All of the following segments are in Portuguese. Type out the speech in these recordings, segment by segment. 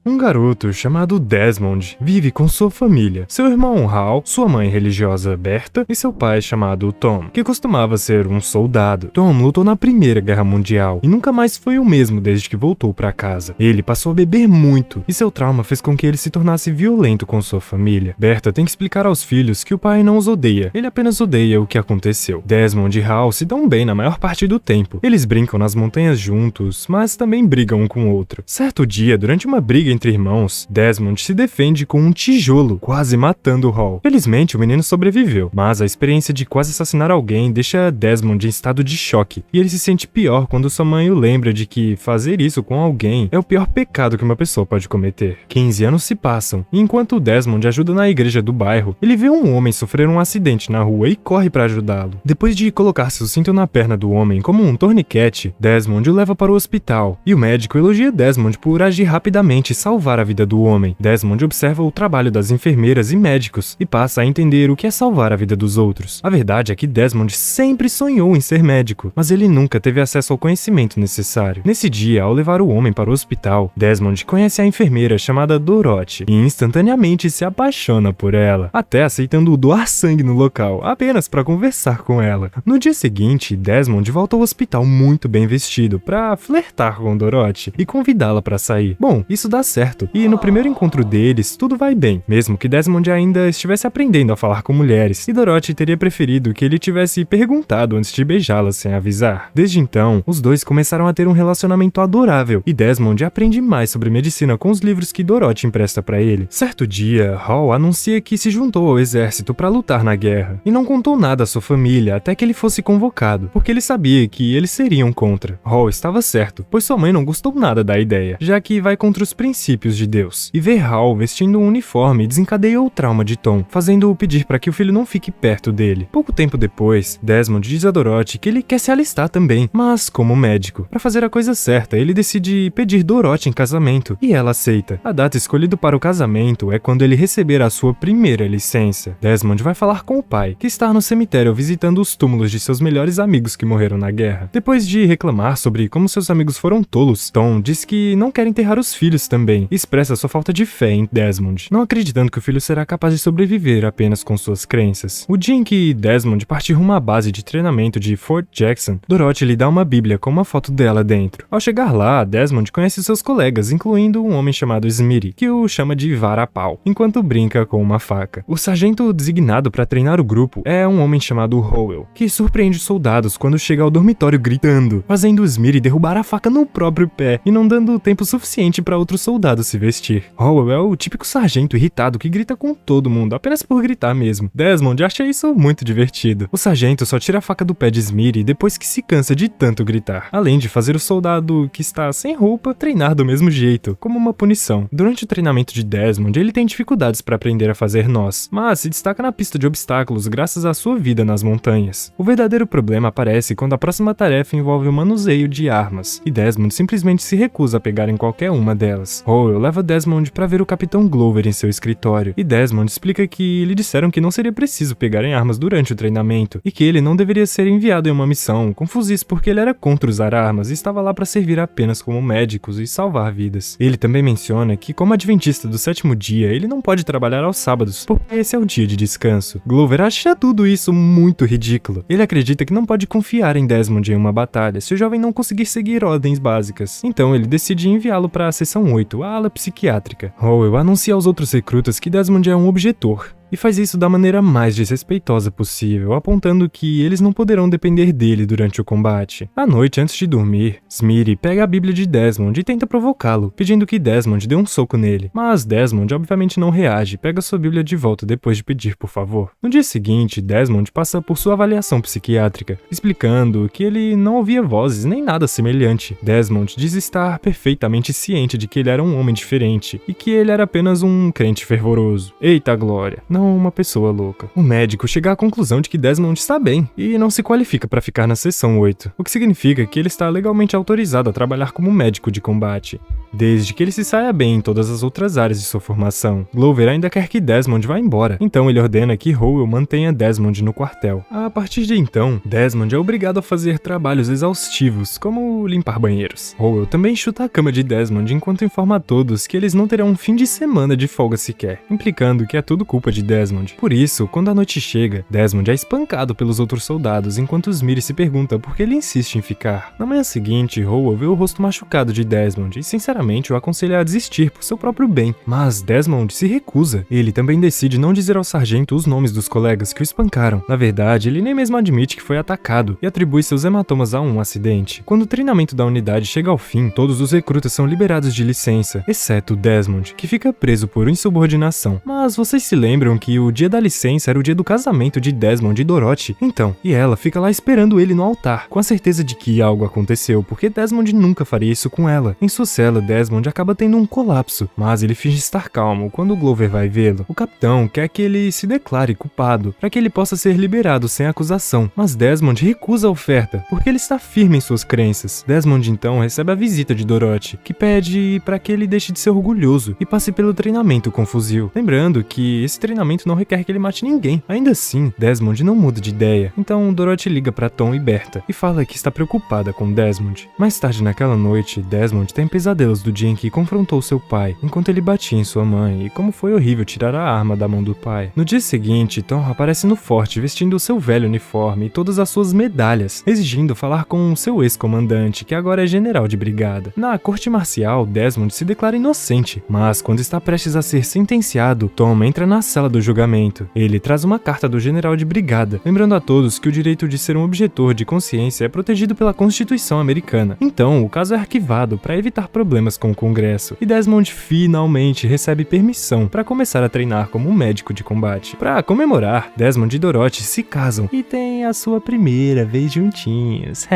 Um garoto chamado Desmond vive com sua família, seu irmão Hal, sua mãe religiosa Berta e seu pai chamado Tom, que costumava ser um soldado. Tom lutou na Primeira Guerra Mundial e nunca mais foi o mesmo desde que voltou para casa. Ele passou a beber muito e seu trauma fez com que ele se tornasse violento com sua família. Berta tem que explicar aos filhos que o pai não os odeia, ele apenas odeia o que aconteceu. Desmond e Hal se dão bem na maior parte do tempo. Eles brincam nas montanhas juntos, mas também brigam um com o outro. Certo dia, durante uma briga entre irmãos, Desmond se defende com um tijolo, quase matando Hal. Felizmente, o menino sobreviveu, mas a experiência de quase assassinar alguém deixa Desmond em estado de choque, e ele se sente pior quando sua mãe o lembra de que fazer isso com alguém é o pior pecado que uma pessoa pode cometer. 15 anos se passam, e enquanto Desmond ajuda na igreja do bairro, ele vê um homem sofrer um acidente na rua e corre para ajudá-lo. Depois de colocar seu cinto na perna do homem como um torniquete, Desmond o leva para o hospital, e o médico elogia Desmond por agir rapidamente e salvar a vida do homem. Desmond observa o trabalho das enfermeiras e médicos e passa a entender o que é salvar a vida dos outros. A verdade é que Desmond sempre sonhou em ser médico, mas ele nunca teve acesso ao conhecimento necessário. Nesse dia, ao levar o homem para o hospital, Desmond conhece a enfermeira chamada Dorothy e instantaneamente se apaixona por ela, até aceitando doar sangue no local, apenas para conversar com ela. No dia seguinte, Desmond volta ao hospital muito bem vestido para flertar com Dorothy e convidá-la para sair. Bom, isso dá certo, e no primeiro encontro deles, tudo vai bem, mesmo que Desmond ainda estivesse aprendendo a falar com mulheres, e Dorothy teria preferido que ele tivesse perguntado antes de beijá-la sem avisar. Desde então, os dois começaram a ter um relacionamento adorável, e Desmond aprende mais sobre medicina com os livros que Dorothy empresta para ele. Certo dia, Hal anuncia que se juntou ao exército para lutar na guerra, e não contou nada à sua família até que ele fosse convocado, porque ele sabia que eles seriam contra. Hal estava certo, pois sua mãe não gostou nada da ideia, já que vai contra os princípios de Deus. E ver Hal vestindo um uniforme desencadeia o trauma de Tom, fazendo-o pedir para que o filho não fique perto dele. Pouco tempo depois, Desmond diz a Dorothy que ele quer se alistar também, mas como médico. Para fazer a coisa certa, ele decide pedir Dorothy em casamento, e ela aceita. A data escolhida para o casamento é quando ele receber a sua primeira licença. Desmond vai falar com o pai, que está no cemitério visitando os túmulos de seus melhores amigos que morreram na guerra. Depois de reclamar sobre como seus amigos foram tolos, Tom diz que não quer enterrar os filhos também, e expressa sua falta de fé em Desmond, não acreditando que o filho será capaz de sobreviver apenas com suas crenças. O dia em que Desmond parte rumo à base de treinamento de Fort Jackson, Dorothy lhe dá uma bíblia com uma foto dela dentro. Ao chegar lá, Desmond conhece seus colegas, incluindo um homem chamado Smitty, que o chama de vara-pau, enquanto brinca com uma faca. O sargento designado para treinar o grupo é um homem chamado Howell, que surpreende os soldados quando chega ao dormitório gritando, fazendo Smitty derrubar a faca no próprio pé e não dando tempo suficiente para outros soldados se vestir. Howell é o típico sargento irritado que grita com todo mundo, apenas por gritar mesmo. Desmond acha isso muito divertido. O sargento só tira a faca do pé de Smitty depois que se cansa de tanto gritar, além de fazer o soldado que está sem roupa treinar do mesmo jeito, como uma punição. Durante o treinamento de Desmond, ele tem dificuldades para aprender a fazer nós, mas se destaca na pista de obstáculos graças à sua vida nas montanhas. O verdadeiro problema aparece quando a próxima tarefa envolve o manuseio de armas, e Desmond simplesmente se recusa a pegar em qualquer uma delas. Howell leva Desmond para ver o Capitão Glover em seu escritório, e Desmond explica que lhe disseram que não seria preciso pegar em armas durante o treinamento, e que ele não deveria ser enviado em uma missão com fuzis porque ele era contra usar armas e estava lá para servir apenas como médicos e salvar vidas. Ele também menciona que, como adventista do sétimo dia, ele não pode trabalhar aos sábados, porque esse é o dia de descanso. Glover acha tudo isso muito ridículo. Ele acredita que não pode confiar em Desmond em uma batalha se o jovem não conseguir seguir ordens básicas. Então ele decide enviá-lo para a seção 8, a ala psiquiátrica. Howell anuncia aos outros recrutas que Desmond é um objetor, e faz isso da maneira mais desrespeitosa possível, apontando que eles não poderão depender dele durante o combate. À noite, antes de dormir, Smitty pega a Bíblia de Desmond e tenta provocá-lo, pedindo que Desmond dê um soco nele. Mas Desmond obviamente não reage e pega sua Bíblia de volta depois de pedir por favor. No dia seguinte, Desmond passa por sua avaliação psiquiátrica, explicando que ele não ouvia vozes nem nada semelhante. Desmond diz estar perfeitamente ciente de que ele era um homem diferente e que ele era apenas um crente fervoroso. Eita glória! Não uma pessoa louca. O médico chega à conclusão de que Desmond está bem e não se qualifica para ficar na seção 8, o que significa que ele está legalmente autorizado a trabalhar como médico de combate. desde que ele se saia bem em todas as outras áreas de sua formação. Glover ainda quer que Desmond vá embora, então ele ordena que Howell mantenha Desmond no quartel. A partir de então, Desmond é obrigado a fazer trabalhos exaustivos, como limpar banheiros. Howell também chuta a cama de Desmond enquanto informa a todos que eles não terão um fim de semana de folga sequer, implicando que é tudo culpa de Desmond. Por isso, quando a noite chega, Desmond é espancado pelos outros soldados, enquanto Smitty se pergunta por que ele insiste em ficar. Na manhã seguinte, Howell vê o rosto machucado de Desmond e sinceramente o aconselha a desistir por seu próprio bem, mas Desmond se recusa. Ele também decide não dizer ao sargento os nomes dos colegas que o espancaram. Na verdade, ele nem mesmo admite que foi atacado e atribui seus hematomas a um acidente. Quando o treinamento da unidade chega ao fim, todos os recrutas são liberados de licença, exceto Desmond, que fica preso por insubordinação. Mas vocês se lembram que o dia da licença era o dia do casamento de Desmond e Dorothy? Então, e ela fica lá esperando ele no altar, com a certeza de que algo aconteceu, porque Desmond nunca faria isso com ela. Em sua cela, Desmond acaba tendo um colapso, mas ele finge estar calmo quando Glover vai vê-lo. O capitão quer que ele se declare culpado, para que ele possa ser liberado sem acusação, mas Desmond recusa a oferta, porque ele está firme em suas crenças. Desmond então recebe a visita de Dorothy, que pede para que ele deixe de ser orgulhoso e passe pelo treinamento com fuzil. Lembrando que esse treinamento não requer que ele mate ninguém. Ainda assim, Desmond não muda de ideia. Então Dorothy liga para Tom e Berta e fala que está preocupada com Desmond. Mais tarde naquela noite, Desmond tem pesadelos do dia em que confrontou seu pai, enquanto ele batia em sua mãe, e como foi horrível tirar a arma da mão do pai. No dia seguinte, Tom aparece no forte vestindo o seu velho uniforme e todas as suas medalhas, exigindo falar com seu ex-comandante, que agora é general de brigada. Na corte marcial, Desmond se declara inocente, mas quando está prestes a ser sentenciado, Tom entra na sala do julgamento. Ele traz uma carta do general de brigada, lembrando a todos que o direito de ser um objetor de consciência é protegido pela Constituição americana. Então, o caso é arquivado para evitar problemas com o Congresso, e Desmond finalmente recebe permissão para começar a treinar como um médico de combate. Para comemorar, Desmond e Dorothy se casam e têm a sua primeira vez juntinhos.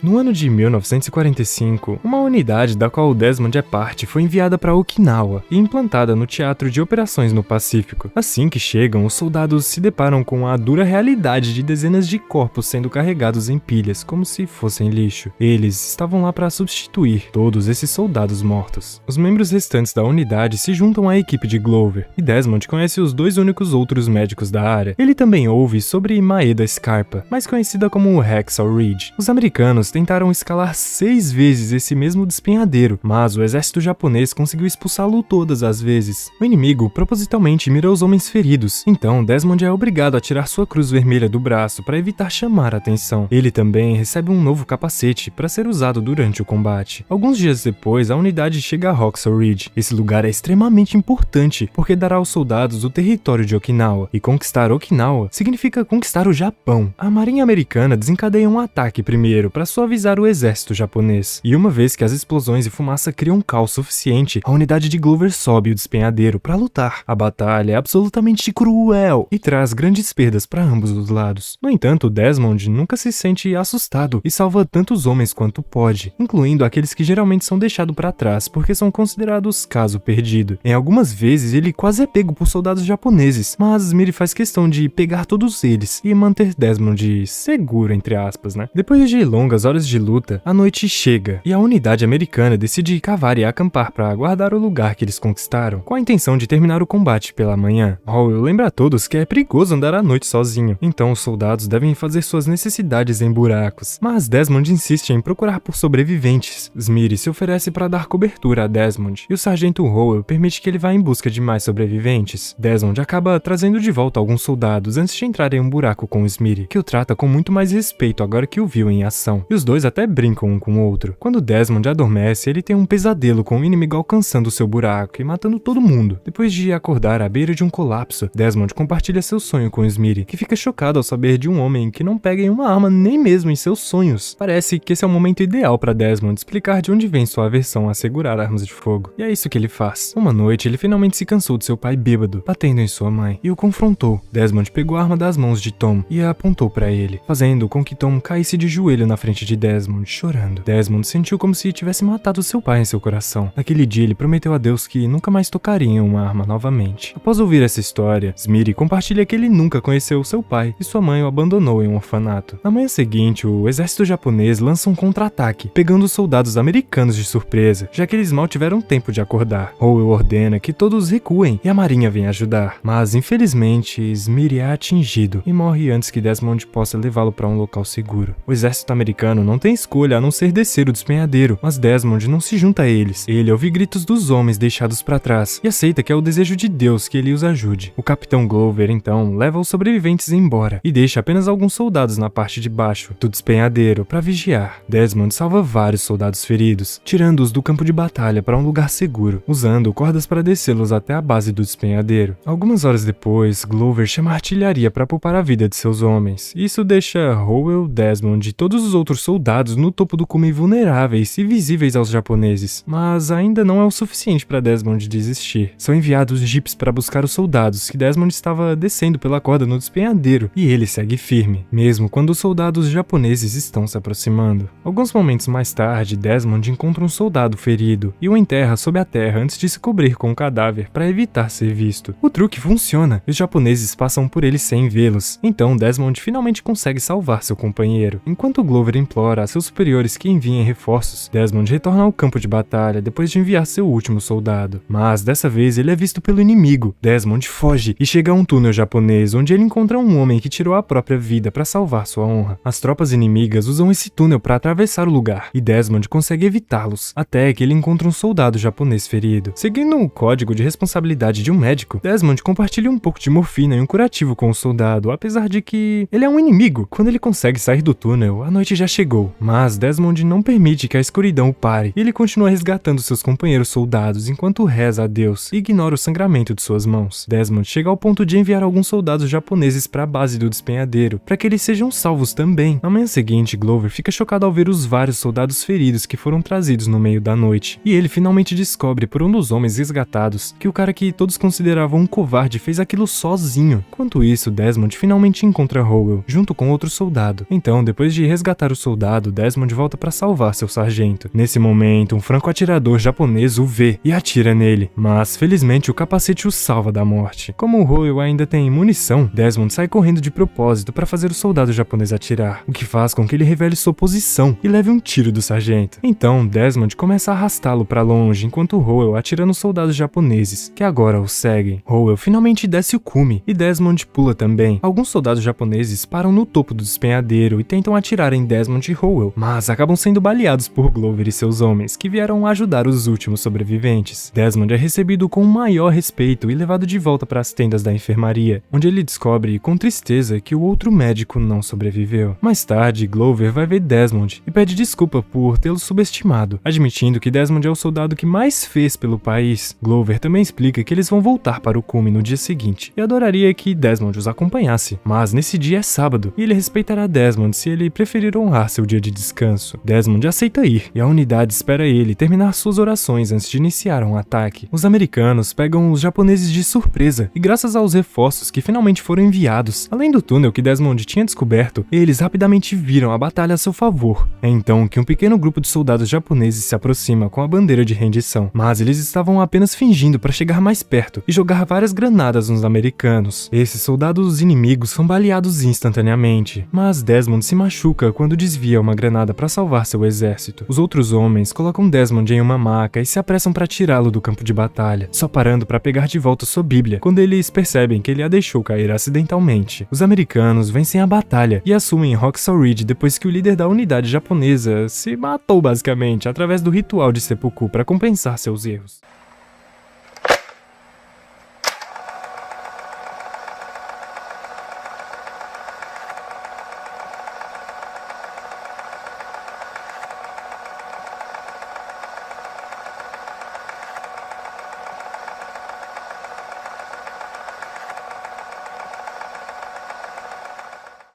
No ano de 1945, uma unidade da qual Desmond é parte foi enviada para Okinawa e implantada no Teatro de Operações no Pacífico. Assim que chegam, os soldados se deparam com a dura realidade de dezenas de corpos sendo carregados em pilhas, como se fossem lixo. Eles estavam lá para substituir todos esses soldados mortos. Os membros restantes da unidade se juntam à equipe de Glover, e Desmond conhece os dois únicos outros médicos da área. Ele também ouve sobre Maeda Scarpa, mais conhecida como Hacksaw Ridge. Os americanos tentaram escalar 6 vezes esse mesmo despenhadeiro, mas o exército japonês conseguiu expulsá-lo todas as vezes. O inimigo propositalmente mira os homens feridos, então Desmond é obrigado a tirar sua cruz vermelha do braço para evitar chamar a atenção. Ele também recebe um novo capacete para ser usado durante o combate. Alguns dias depois, a unidade chega a Hacksaw Ridge. Esse lugar é extremamente importante, porque dará aos soldados o território de Okinawa, e conquistar Okinawa significa conquistar o Japão. A marinha americana desencadeia um ataque primeiro para suavizar o exército japonês, e uma vez que as explosões e fumaça criam um caos suficiente, a unidade de Glover sobe o despenhadeiro para lutar. A batalha é absolutamente cruel e traz grandes perdas para ambos os lados. No entanto, Desmond nunca se sente assustado e salva tantos homens quanto pode, incluindo aqueles que geralmente são deixados para trás porque são considerados caso perdido. Em algumas vezes ele quase é pego por soldados japoneses, mas Smitty faz questão de pegar todos eles e manter Desmond seguro, entre aspas, né? Depois de longas horas de luta, a noite chega e a unidade americana decide cavar e acampar para guardar o lugar que eles conquistaram, com a intenção de terminar o combate pela manhã. Howell lembra a todos que é perigoso andar à noite sozinho, então os soldados devem fazer suas necessidades em buracos, mas Desmond insiste em procurar por sobreviventes. Smitty se oferece para dar cobertura a Desmond, e o sargento Howell permite que ele vá em busca de mais sobreviventes. Desmond acaba trazendo de volta alguns soldados antes de entrar em um buraco com Smitty, que o trata com muito mais respeito agora que o viu em ação, e os dois até brincam um com o outro. Quando Desmond adormece, ele tem um pesadelo com o inimigo alcançando seu buraco e matando todo mundo. Depois de acordar à beira de um colapso, Desmond compartilha seu sonho com Smitty, que fica chocado ao saber de um homem que não pega em uma arma nem mesmo em seus sonhos. Parece que esse é o momento ideal para Desmond explicar de onde vem sua aversão a segurar armas de fogo. E é isso que ele faz. Uma noite, ele finalmente se cansou de seu pai bêbado, batendo em sua mãe, e o confrontou. Desmond pegou a arma das mãos de Tom e a apontou para ele, fazendo com que Tom caísse de joelho na frente de Desmond, chorando. Desmond sentiu como se tivesse matado seu pai em seu coração. Naquele dia, ele prometeu a Deus que nunca mais tocaria em uma arma novamente. Após ouvir essa história, Smitty compartilha que ele nunca conheceu seu pai e sua mãe o abandonou em um orfanato. Na manhã seguinte, o exército japonês lança um contra-ataque, pegando os soldados americanos de surpresa. surpresa, já que eles mal tiveram tempo de acordar. Howell ordena que todos recuem e a marinha vem ajudar, mas infelizmente Smith é atingido e morre antes que Desmond possa levá-lo para um local seguro. O exército americano não tem escolha a não ser descer o despenhadeiro, mas Desmond não se junta a eles. Ele ouve gritos dos homens deixados para trás e aceita que é o desejo de Deus que ele os ajude. O capitão Glover então leva os sobreviventes embora e deixa apenas alguns soldados na parte de baixo do despenhadeiro para vigiar. Desmond salva vários soldados feridos, tirando-os do campo de batalha para um lugar seguro, usando cordas para descê-los até a base do despenhadeiro. Algumas horas depois, Glover chama a artilharia para poupar a vida de seus homens. Isso deixa Howell, Desmond e todos os outros soldados no topo do cume vulneráveis e visíveis aos japoneses, mas ainda não é o suficiente para Desmond desistir. São enviados jipes para buscar os soldados que Desmond estava descendo pela corda no despenhadeiro, e ele segue firme, mesmo quando os soldados japoneses estão se aproximando. Alguns momentos mais tarde, Desmond encontra um soldado ferido e o enterra sob a terra antes de se cobrir com o cadáver para evitar ser visto. O truque funciona e os japoneses passam por ele sem vê-los, então Desmond finalmente consegue salvar seu companheiro. Enquanto Glover implora a seus superiores que enviem reforços, Desmond retorna ao campo de batalha depois de enviar seu último soldado, mas dessa vez ele é visto pelo inimigo. Desmond foge e chega a um túnel japonês onde ele encontra um homem que tirou a própria vida para salvar sua honra. As tropas inimigas usam esse túnel para atravessar o lugar e Desmond consegue evitá-los, até que ele encontra um soldado japonês ferido. Seguindo o código de responsabilidade de um médico, Desmond compartilha um pouco de morfina e um curativo com o soldado, apesar de que ele é um inimigo. Quando ele consegue sair do túnel, a noite já chegou, mas Desmond não permite que a escuridão o pare, e ele continua resgatando seus companheiros soldados enquanto reza a Deus e ignora o sangramento de suas mãos. Desmond chega ao ponto de enviar alguns soldados japoneses para a base do despenhadeiro, para que eles sejam salvos também. Na manhã seguinte, Glover fica chocado ao ver os vários soldados feridos que foram trazidos no meio da noite, e ele finalmente descobre por um dos homens resgatados que o cara que todos consideravam um covarde fez aquilo sozinho. Enquanto isso, Desmond finalmente encontra Howell, junto com outro soldado. Então, depois de resgatar o soldado, Desmond volta para salvar seu sargento. Nesse momento, um franco-atirador japonês o vê e atira nele, mas felizmente o capacete o salva da morte. Como Howell ainda tem munição, Desmond sai correndo de propósito para fazer o soldado japonês atirar, o que faz com que ele revele sua posição e leve um tiro do sargento. Então, Desmond começa a arrastá-lo para longe enquanto Howell atira nos soldados japoneses, que agora o seguem. Howell finalmente desce o cume e Desmond pula também. Alguns soldados japoneses param no topo do despenhadeiro e tentam atirar em Desmond e Howell, mas acabam sendo baleados por Glover e seus homens, que vieram ajudar os últimos sobreviventes. Desmond é recebido com o maior respeito e levado de volta para as tendas da enfermaria, onde ele descobre com tristeza que o outro médico não sobreviveu. Mais tarde, Glover vai ver Desmond e pede desculpa por tê-lo subestimado, admitindo que Desmond é o soldado que mais fez pelo país. Glover também explica que eles vão voltar para o cume no dia seguinte e adoraria que Desmond os acompanhasse, mas nesse dia é sábado e ele respeitará Desmond se ele preferir honrar seu dia de descanso. Desmond aceita ir e a unidade espera ele terminar suas orações antes de iniciar um ataque. Os americanos pegam os japoneses de surpresa e, graças aos reforços que finalmente foram enviados, além do túnel que Desmond tinha descoberto, eles rapidamente viram a batalha a seu favor. É então que um pequeno grupo de soldados japoneses se aproxima com a bandeira de rendição, mas eles estavam apenas fingindo para chegar mais perto e jogar várias granadas nos americanos. Esses soldados inimigos são baleados instantaneamente, mas Desmond se machuca quando desvia uma granada para salvar seu exército. Os outros homens colocam Desmond em uma maca e se apressam para tirá-lo do campo de batalha, só parando para pegar de volta sua Bíblia, quando eles percebem que ele a deixou cair acidentalmente. Os americanos vencem a batalha e assumem Hacksaw Ridge depois que o líder da unidade japonesa se matou basicamente através do ritual de seppuku para compensar seus erros.